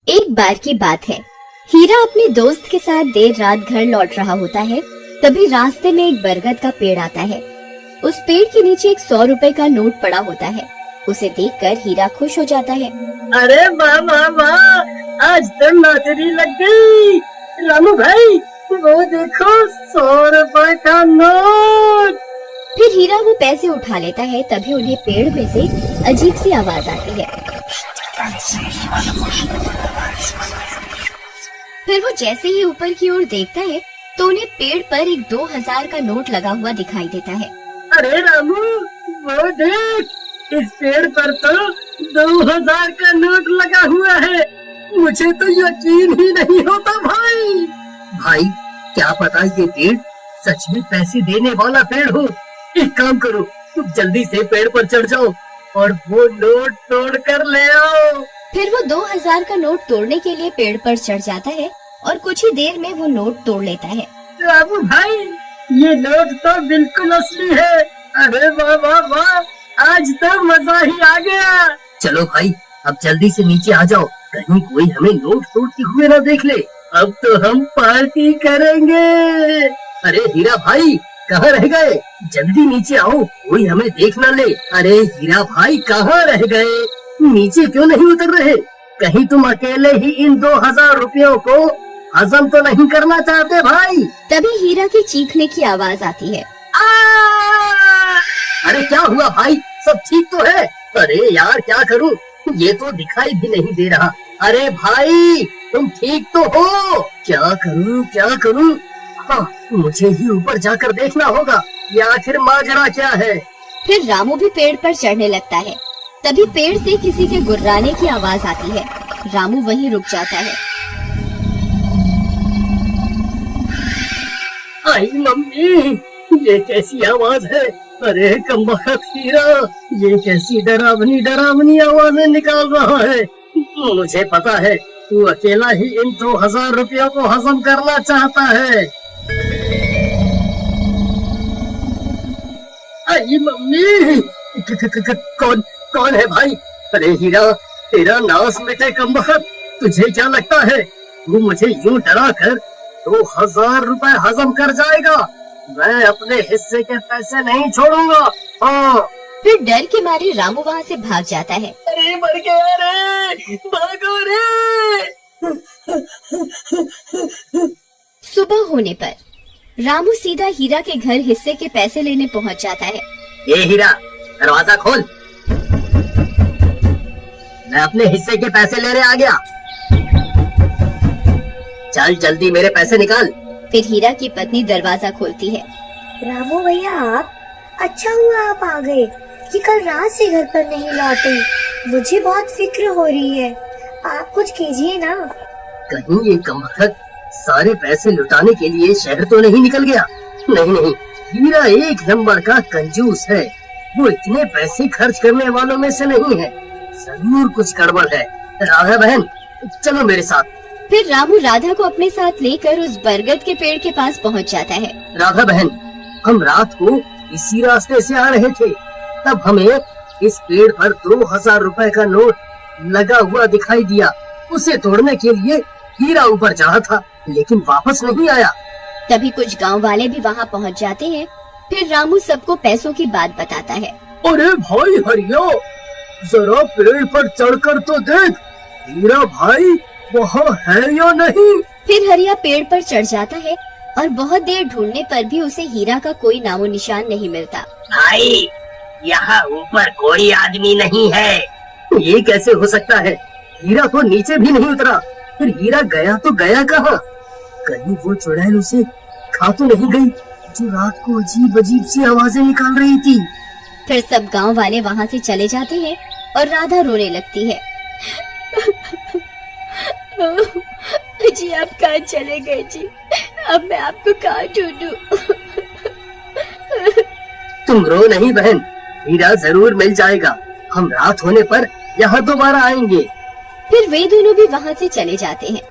एक बार की बात है, हीरा अपने दोस्त के साथ देर रात घर लौट रहा होता है। तभी रास्ते में एक बरगद का पेड़ आता है। उस पेड़ के नीचे एक 100 रुपए का नोट पड़ा होता है। उसे देखकर हीरा खुश हो जाता है। अरे वाह वाह वाह, आज तो लॉटरी लग गई। रामू भाई वो देखो 100 रुपए का नोट। फिर हीरा वो पैसे उठा लेता है। तभी उन्हें पेड़ में से अजीब सी आवाज आती है। फिर वो जैसे ही ऊपर की ओर देखता है तो उन्हें पेड़ पर एक 2000 का नोट लगा हुआ दिखाई देता है। अरे रामू वो देख, इस पेड़ पर तो 2000 का नोट लगा हुआ है। मुझे तो यकीन ही नहीं होता भाई। भाई क्या पता ये पेड़ सच में पैसे देने वाला पेड़ हो। एक काम करो, तुम जल्दी से पेड़ पर चढ़ जाओ और वो नोट तोड़ कर ले आओ। फिर वो 2000 का नोट तोड़ने के लिए पेड़ पर चढ़ जाता है और कुछ ही देर में वो नोट तोड़ लेता है। रामू भाई ये नोट तो बिल्कुल असली है। अरे वाह वाह वाह, आज तो मजा ही आ गया। चलो भाई अब जल्दी से नीचे आ जाओ, कहीं कोई हमें नोट तोड़ते हुए ना देख ले। अब तो हम पार्टी करेंगे। अरे हीरा भाई कहाँ रह गए? जल्दी नीचे आओ, कोई हमें देख ना ले। अरे हीरा भाई कहाँ रह गए? नीचे क्यों नहीं उतर रहे? कहीं तुम अकेले ही इन 2000 रुपयों को हजम तो नहीं करना चाहते भाई? तभी हीरा की चीखने की आवाज आती है। अरे क्या हुआ भाई, सब ठीक तो है? अरे यार क्या करूं, ये तो दिखाई भी नहीं दे रहा। अरे भाई तुम ठीक तो हो? क्या करूं? हाँ, मुझे ही ऊपर जाकर देखना होगा ये आखिर माजरा क्या है। फिर रामू भी पेड़ पर चढ़ने लगता है। तभी पेड़ से किसी के गुर्राने की आवाज आती है। रामू वहीं रुक जाता है। आई मम्मी, ये कैसी आवाज है? अरे कमबख्त हीरा, ये कैसी डरावनी आवाजें निकाल रहा है? मुझे पता है तू अकेला ही इन 2000 रुपयों को हजम करना चाहता है। आई मम्मी, कौन है भाई? अरे हीरा तेरा नाश मिटे कमबख्त, तुझे क्या लगता है तू मुझे यूं डरा कर 2000 रुपए हजम कर जाएगा? मैं अपने हिस्से के पैसे नहीं छोड़ूंगा। हाँ। फिर डर के मारे रामू वहाँ से भाग जाता है। अरे मर गया रे, भागो रे। सुबह होने पर रामू सीधा हीरा के घर हिस्से के पैसे लेने पहुँच जाता है। ये हीरा दरवाजा खोल, मैं अपने हिस्से के पैसे लेने आ गया। चल जल्दी मेरे पैसे निकाल। फिर हीरा की पत्नी दरवाजा खोलती है। रामू भैया आप, अच्छा हुआ आप आ गए कि कल रात से घर पर नहीं लौटे। मुझे बहुत फिक्र हो रही है, आप कुछ कीजिए ना। कहीं ये कमबख्त सारे पैसे लुटाने के लिए शहर तो नहीं निकल गया? नहीं, हीरा एक नंबर का कंजूस है। वो इतने पैसे खर्च करने वालों में से नहीं है। जरूर कुछ गड़बड़ है। राधा बहन चलो मेरे साथ। फिर रामू राधा को अपने साथ लेकर उस बरगद के पेड़ के पास पहुंच जाता है। राधा बहन, हम रात को इसी रास्ते से आ रहे थे, तब हमें इस पेड़ पर 2000 रुपए का नोट लगा हुआ दिखाई दिया। उसे तोड़ने के लिए हीरा ऊपर चढ़ा था, लेकिन वापस नहीं आया। तभी कुछ गांव वाले भी वहां पहुंच जाते हैं। फिर रामू सबको पैसों की बात बताता है। अरे भाई हरिया, जरा पेड़ पर चढ़कर तो देख, हीरा भाई वहाँ है या नहीं? फिर हरिया पेड़ पर चढ़ जाता है और बहुत देर ढूंढने पर भी उसे हीरा का कोई नामो निशान नहीं मिलता। भाई यहाँ ऊपर कोई आदमी नहीं है। ये कैसे हो सकता है? हीरा तो नीचे भी नहीं उतरा। फिर हीरा गया तो गया कहाँ? कहीं वो चुड़ैल उसे खा तो नहीं गई जो रात को अजीब सी आवाजें निकाल रही थी? फिर सब गांव वाले वहाँ से चले जाते हैं और राधा रोने लगती है। जी आप कहाँ चले गए जी? अब मैं आपको कहाँ ढूंढूं? तुम रो नहीं बहन, हीरा जरूर मिल जाएगा। हम रात होने पर यहाँ दोबारा आएंगे। फिर वे दोनों भी वहाँ से चले जाते हैं।